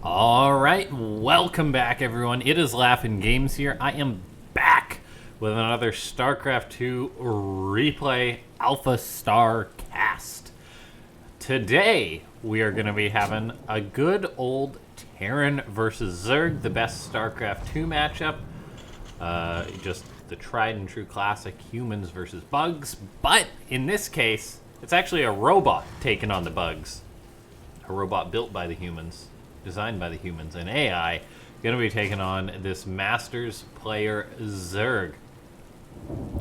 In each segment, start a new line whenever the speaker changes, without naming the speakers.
Alright, welcome back everyone. It is LaughNgamez here. I am back with another Starcraft 2 replay AlphaStar cast. Today, we are going to be having a good old Terran versus Zerg, the best Starcraft 2 matchup. Just the tried and true classic humans versus bugs. But in this case, it's actually a robot taking on the bugs. A robot built by the humans. Designed by the humans, and AI going to be taking on this Masters player Zerg.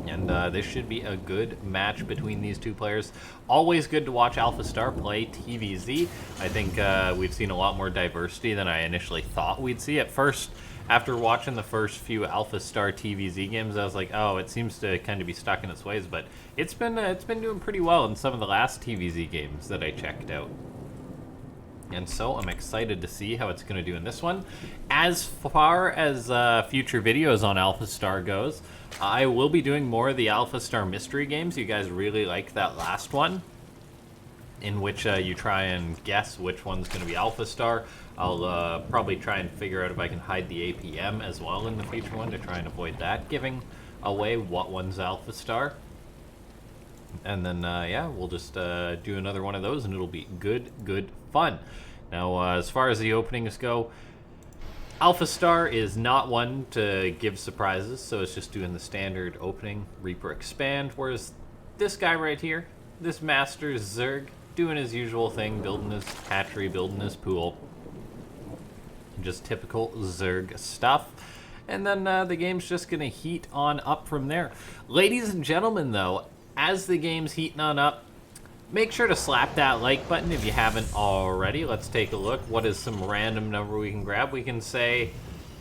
And this should be a good match between these two players. Always good to watch AlphaStar play TVZ. I think we've seen a lot more diversity than I initially thought we'd see. At first, after watching the first few AlphaStar TVZ games, I was like, oh, it seems to kind of be stuck in its ways, but it's been doing pretty well in some of the last TVZ games that I checked out. And so I'm excited to see how it's going to do in this one. As far as future videos on AlphaStar goes, I will be doing more of the AlphaStar mystery games. You guys really liked that last one, in which you try and guess which one's going to be AlphaStar. I'll probably try and figure out if I can hide the APM as well in the future one to try and avoid that giving away what one's AlphaStar. And then, yeah, we'll just do another one of those, and it'll be good fun. Now, as far as the openings go, AlphaStar is not one to give surprises, so it's just doing the standard opening, Reaper Expand, whereas this guy right here, this Master Zerg, doing his usual thing, building his hatchery, building his pool. Just typical Zerg stuff. And then the game's just going to heat on up from there. Ladies and gentlemen, though, as the game's heating on up, make sure to slap that like button if you haven't already. Let's take a look. What is some random number we can grab? We can say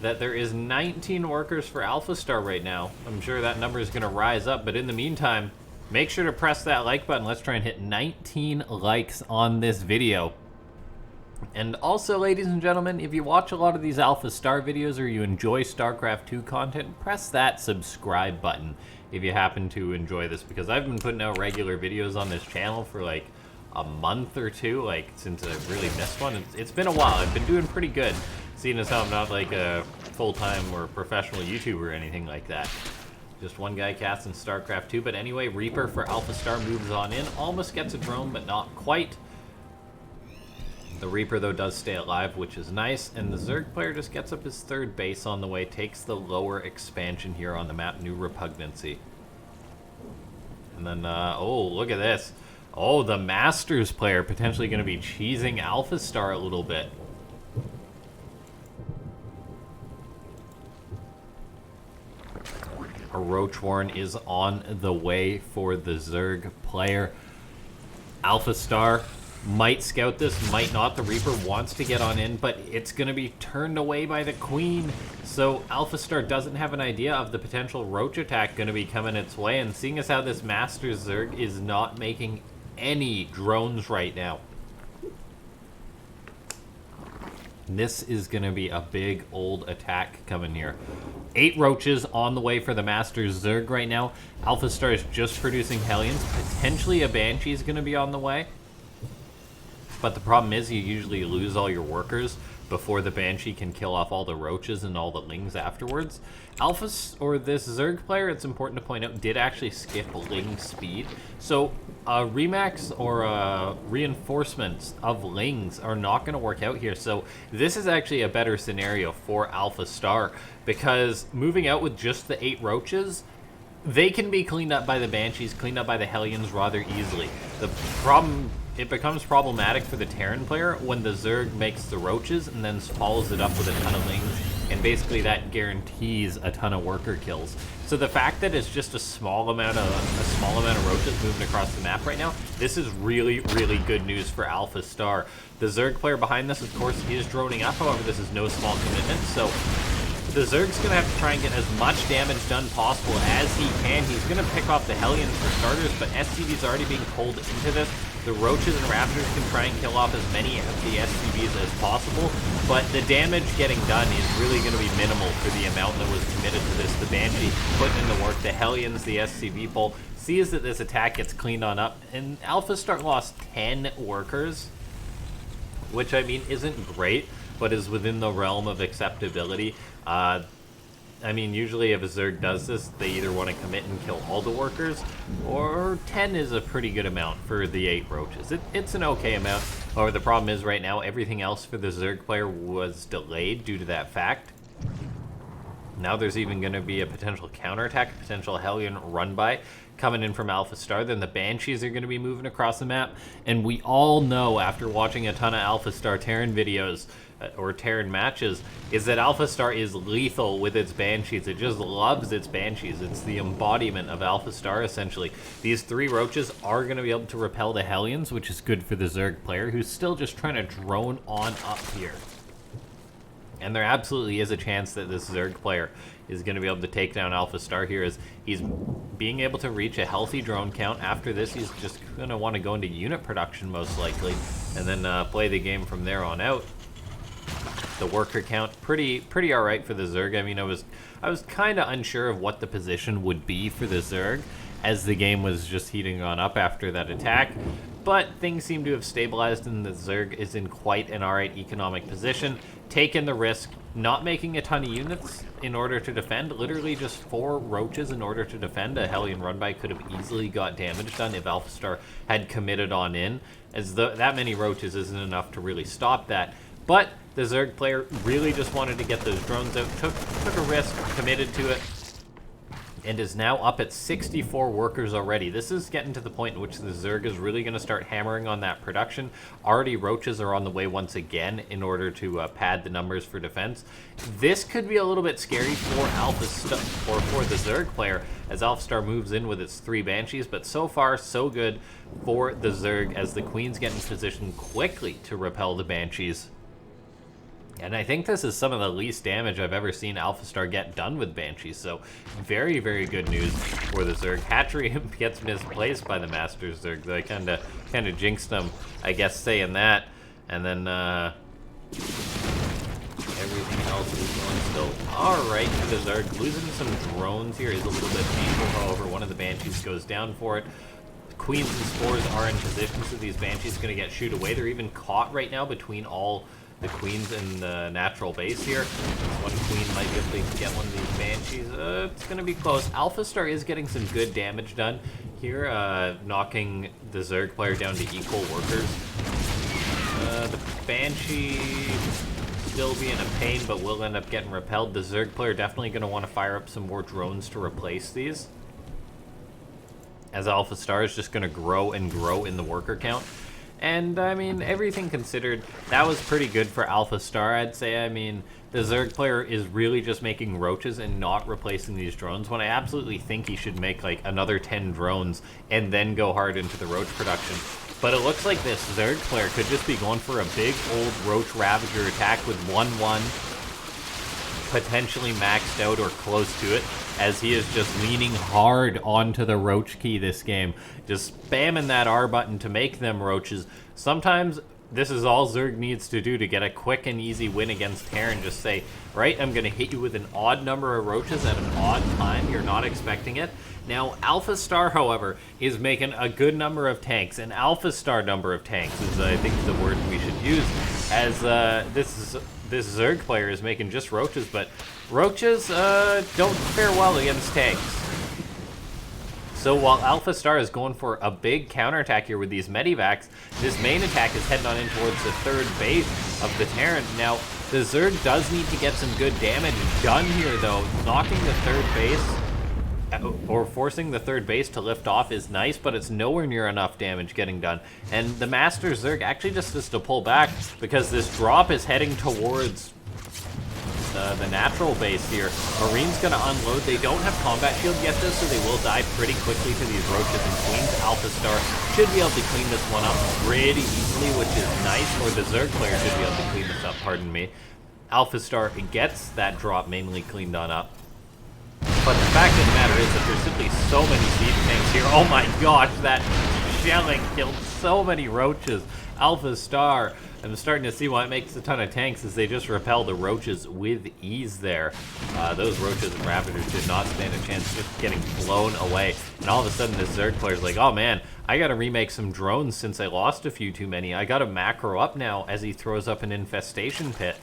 that there is 19 workers for AlphaStar right now. I'm sure that number is going to rise up, but in the meantime, make sure to press that like button. Let's try and hit 19 likes on this video. And also, ladies and gentlemen, if you watch a lot of these AlphaStar videos or you enjoy StarCraft 2 content, press that subscribe button if you happen to enjoy this, because I've been putting out regular videos on this channel for like a month or two, like since I really missed one. It's been a while. I've been doing pretty good, seeing as how I'm not like a full-time or professional YouTuber or anything like that. Just one guy casting StarCraft 2. But anyway, Reaper for AlphaStar moves on in. Almost gets a drone, but not quite. The Reaper, though, does stay alive, which is nice. And the Zerg player just gets up his third base on the way, takes the lower expansion here on the map, New Repugnancy. And then, oh, look at this. Oh, the Masters player potentially going to be cheesing AlphaStar a little bit. A Roach Warren is on the way for the Zerg player. AlphaStar might scout this, might not. The Reaper wants to get on in, but it's going to be turned away by the Queen. So AlphaStar doesn't have an idea of the potential Roach attack going to be coming its way. And seeing as how this Master Zerg is not making any drones right now, this is going to be a big old attack coming here. 8 Roaches on the way for the Master Zerg right now. AlphaStar is just producing Hellions. Potentially a Banshee is going to be on the way. But the problem is you usually lose all your workers before the Banshee can kill off all the Roaches and all the Lings afterwards. This Zerg player, it's important to point out, did actually skip Ling speed. So Remax or reinforcements of Lings are not going to work out here. So this is actually a better scenario for AlphaStar, because moving out with just the 8 Roaches, they can be cleaned up by the Banshees, cleaned up by the Hellions rather easily. The problem, it becomes problematic for the Terran player when the Zerg makes the Roaches and then follows it up with a ton of Lings, and basically that guarantees a ton of worker kills. So the fact that it's just a small amount of Roaches moving across the map right now, this is really good news for AlphaStar. The Zerg player behind this, of course, is droning up. However, this is no small commitment, so the Zerg's going to have to try and get as much damage done possible as he can. He's going to pick off the Hellions for starters, but SCV's already being pulled into this. The Roaches and Raptors can try and kill off as many of the SCVs as possible, but the damage getting done is really going to be minimal for the amount that was committed to this. The Banshee putting in the work, the Hellions, the SCV pull, sees that this attack gets cleaned on up, and AlphaStar lost 10 workers which I mean isn't great, but is within the realm of acceptability. I mean, usually if a Zerg does this, they either want to commit and kill all the workers, or 10 is a pretty good amount for the 8 roaches. It's an okay amount. However, the problem is right now, everything else for the Zerg player was delayed due to that fact. Now there's even going to be a potential counterattack, a potential Hellion run-by coming in from AlphaStar. Then the Banshees are going to be moving across the map. And we all know, after watching a ton of AlphaStar Terran videos, or Terran matches, is that AlphaStar is lethal with its Banshees. It just loves its Banshees. It's the embodiment of AlphaStar, essentially. These 3 roaches are going to be able to repel the Hellions, which is good for the Zerg player, who's still just trying to drone on up here. And there absolutely is a chance that this Zerg player is going to be able to take down AlphaStar here, as he's being able to reach a healthy drone count. After this, he's just going to want to go into unit production, most likely, and then play the game from there on out. The worker count, pretty alright for the Zerg. I mean, I was kind of unsure of what the position would be for the Zerg, as the game was just heating on up after that attack. But things seem to have stabilized, and the Zerg is in quite an alright economic position. Taking the risk, not making a ton of units in order to defend. Literally just 4 roaches in order to defend. A Hellion run-by could have easily got damage done if AlphaStar had committed on in, as that many roaches isn't enough to really stop that. But the Zerg player really just wanted to get those drones out, took a risk, committed to it, and is now up at 64 workers already. This is getting to the point in which the Zerg is really going to start hammering on that production. Already roaches are on the way once again in order to pad the numbers for defense. This could be a little bit scary for AlphaStar, or for the Zerg player, as AlphaStar moves in with its 3 Banshees, but so far so good for the Zerg, as the Queens get in position quickly to repel the Banshees. And I think this is some of the least damage I've ever seen AlphaStar get done with Banshees, so very, very good news for the Zerg. Hatchery gets misplaced by the Master Zerg. They kind of jinxed them, I guess, saying that. And then everything else is going still alright for the Zerg. Losing some drones here is a little bit painful, however. One of the Banshees goes down for it. Queens and Spores are in position, so these Banshees are going to get shooed away. They're even caught right now between all the Queens in the natural base here. One Queen might be able to get one of these Banshees. It's going to be close. AlphaStar is getting some good damage done here, knocking the Zerg player down to equal workers. The Banshee still being a pain, but will end up getting repelled. The Zerg player definitely going to want to fire up some more drones to replace these, as AlphaStar is just going to grow and grow in the worker count. And, I mean, everything considered, that was pretty good for AlphaStar, I'd say. I mean, the Zerg player is really just making roaches and not replacing these drones, when I absolutely think he should make, like, another 10 drones and then go hard into the roach production. But it looks like this Zerg player could just be going for a big old Roach Ravager attack with 1-1, potentially maxed out or close to it, as he is just leaning hard onto the roach key this game, just spamming that R button to make them roaches. Sometimes this is all Zerg needs to do to get a quick and easy win against Terran. Just say, right, I'm going to hit you with an odd number of roaches at an odd time. You're not expecting it. Now, AlphaStar, however, is making a good number of tanks. An AlphaStar number of tanks is, I think, the word we should use, as this Zerg player is making just roaches, but roaches don't fare well against tanks. So while AlphaStar is going for a big counterattack here with these Medivacs, this main attack is heading on in towards the 3rd base of the Terran. Now, the Zerg does need to get some good damage done here, though. Knocking the 3rd base, or forcing the 3rd base to lift off, is nice, but it's nowhere near enough damage getting done. And the Master Zerg actually just has to pull back, because this drop is heading towards the natural base here. Marine's going to unload. They don't have combat shield yet, though, so they will die pretty quickly to these roaches and Queens. AlphaStar should be able to clean this one up pretty easily, which is nice, or the Zerg player should be able to clean this up, pardon me. AlphaStar gets that drop mainly cleaned on up. But the fact of the matter is that there's simply so many siege tanks here. Oh my gosh, that shelling killed so many roaches. AlphaStar I'm starting to see why it makes a ton of tanks is they just repel the roaches with ease there. Those roaches and Ravagers did not stand a chance, just getting blown away. And all of a sudden this Zerg player's like, oh man, I gotta remake some drones since I lost a few too many. I gotta macro up now as he throws up an infestation pit.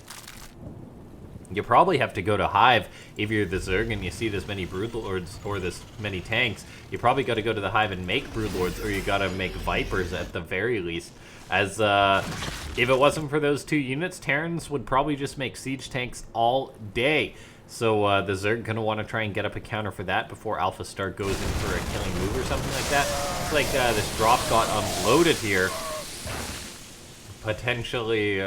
You probably have to go to Hive if you're the Zerg and you see this many Broodlords or this many tanks. You probably got to go to the Hive and make Broodlords, or you got to make Vipers at the very least. As if it wasn't for those 2 units, Terrans would probably just make siege tanks all day. So the Zerg gonna want to try and get up a counter for that before AlphaStar goes in for a killing move or something like that. It's like this drop got unloaded here. Potentially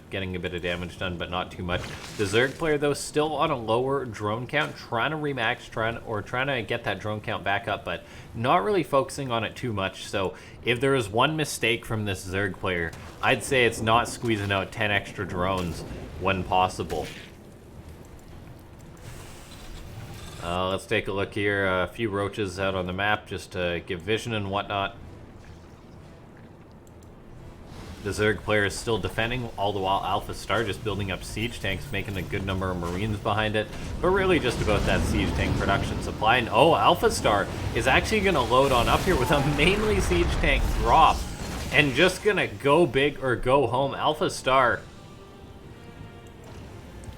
getting a bit of damage done, but not too much. The Zerg player, though, still on a lower drone count, trying to remax, trying to get that drone count back up, but not really focusing on it too much. So if there is one mistake from this Zerg player, I'd say it's not squeezing out 10 extra drones when possible. Let's take a look here. A few roaches out on the map just to give vision and whatnot. The Zerg player is still defending, all the while AlphaStar just building up siege tanks, making a good number of Marines behind it, but really just about that siege tank production supply. And oh, AlphaStar is actually going to load on up here with a mainly siege tank drop, and just going to go big or go home. AlphaStar,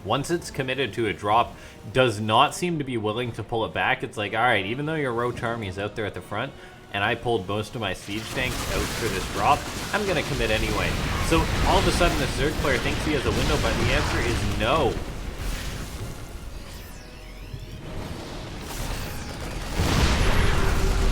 once it's committed to a drop, does not seem to be willing to pull it back. It's like, alright, even though your roach army is out there at the front, and I pulled most of my siege tanks out for this drop, I'm going to commit anyway. So all of a sudden this Zerg player thinks he has a window, but the answer is no.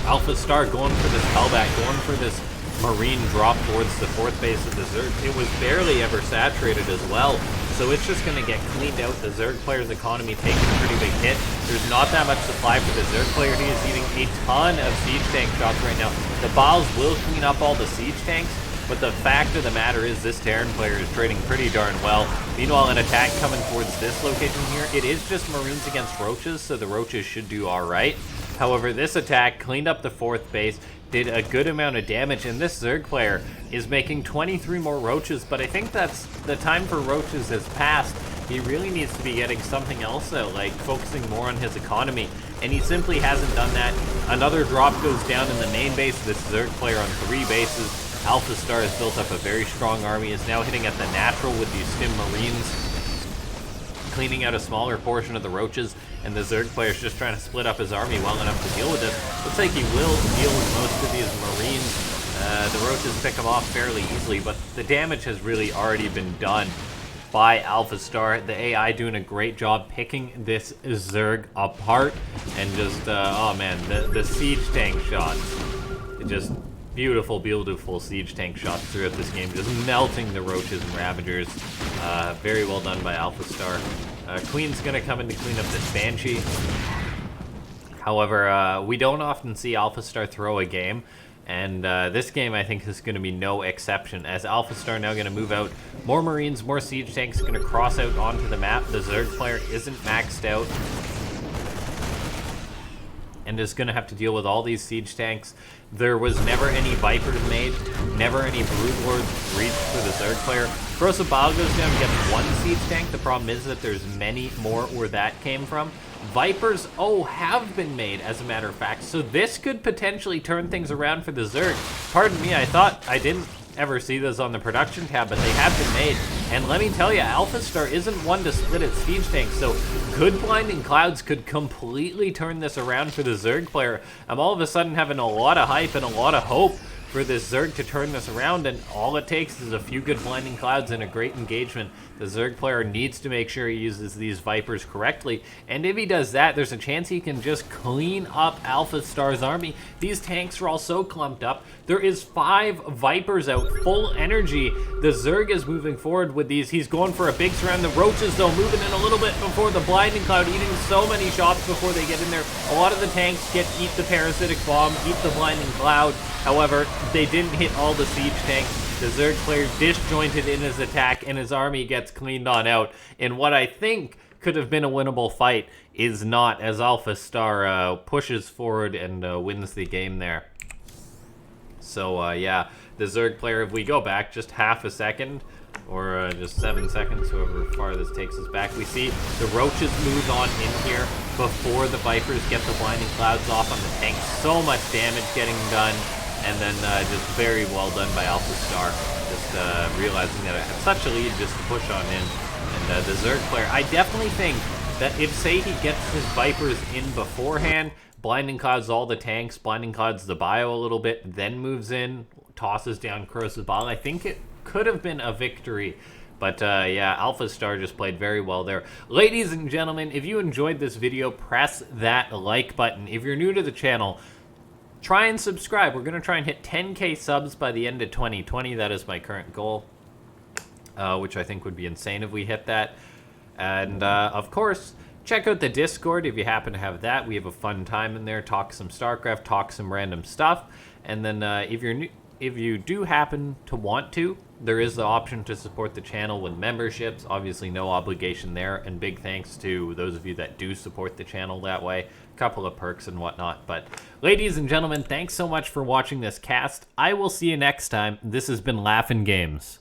AlphaStar going for this callback, going for this Marine drop towards the 4th base of the Zerg. It was barely ever saturated as well, so it's just going to get cleaned out. The Zerg player's economy taking a pretty big hit. There's not that much supply for the Zerg player. He is eating a ton of siege tank shots right now. The Baals will clean up all the siege tanks, but the fact of the matter is this Terran player is trading pretty darn well. Meanwhile, an attack coming towards this location here, it is just Marines against Roaches, so the Roaches should do alright. However, this attack cleaned up the 4th base, did a good amount of damage, and this Zerg player is making 23 more Roaches, but I think that's the time for Roaches has passed. He really needs to be getting something else out, like focusing more on his economy, and he simply hasn't done that. Another drop goes down in the main base. This Zerg player on 3 bases. AlphaStar has built up a very strong army, is now hitting at the natural with these Stim Marines, cleaning out a smaller portion of the Roaches, and the Zerg player is just trying to split up his army well enough to deal with this. Looks like he will deal with most of these Marines. The Roaches pick him off fairly easily, but the damage has really already been done by AlphaStar. The AI doing a great job picking this Zerg apart, and just, oh man, the siege tank shots. Just beautiful, beautiful siege tank shots throughout this game, just melting the Roaches and Ravagers. Very well done by AlphaStar. Queen's gonna come in to clean up this Banshee. However, we don't often see AlphaStar throw a game, and this game I think is going to be no exception, as AlphaStar now going to move out more Marines, more siege tanks, going to cross out onto the map. The Zerg player isn't maxed out, and is going to have to deal with all these siege tanks. There was never any Vipers made, never any Broodlords reached for the Zerg player. Baal goes down and gets 1 siege tank. The problem is that there's many more where that came from. Vipers, oh, have been made, as a matter of fact, so this could potentially turn things around for the Zerg. Pardon me, I thought I didn't ever see those on the production tab, but they have been made. And let me tell you, AlphaStar isn't one to split its siege tanks, so good Blinding Clouds could completely turn this around for the Zerg player. I'm all of a sudden having a lot of hype and a lot of hope for this Zerg to turn this around, and all it takes is a few good Blinding Clouds and a great engagement. The Zerg player needs to make sure he uses these Vipers correctly, and if he does that, there's a chance he can just clean up AlphaStar's army. These tanks are all so clumped up. There is 5 Vipers out, full energy. The Zerg is moving forward with these. He's going for a big surround. The Roaches, though, moving in a little bit before the Blinding Cloud, eating so many shots before they get in there. A lot of the tanks eat the Parasitic Bomb, eat the Blinding Cloud. However, they didn't hit all the siege tanks. The Zerg player disjointed in his attack, and his army gets cleaned on out in what I think could have been a winnable fight is not, as AlphaStar pushes forward and wins the game there. So, yeah, the Zerg player, if we go back just half a second, or just 7 seconds, however far this takes us back. We see the roaches move on in here before the Vipers get the blinding clouds off on the tank. So much damage getting done, and then just very well done by AlphaStar, just realizing that it had such a lead just to push on in. And the Zerg player, I definitely think that if, say, he gets his Vipers in beforehand, blinding clouds all the tanks, blinding clouds the bio a little bit, then moves in, tosses down Corrosive Ball, I think it could have been a victory. But yeah, AlphaStar just played very well there. Ladies and gentlemen, if you enjoyed this video, press that like button. If you're new to the channel, try and subscribe. We're going to try and hit 10K subs by the end of 2020. That is my current goal, which I think would be insane if we hit that. And of course, check out the Discord if you happen to have that. We have a fun time in there, talk some Starcraft, talk some random stuff. And then if you do happen to want to, there is the option to support the channel with memberships. Obviously, no obligation there. And big thanks to those of you that do support the channel that way. A couple of perks and whatnot. But ladies and gentlemen, thanks so much for watching this cast. I will see you next time. This has been LaughNgamez.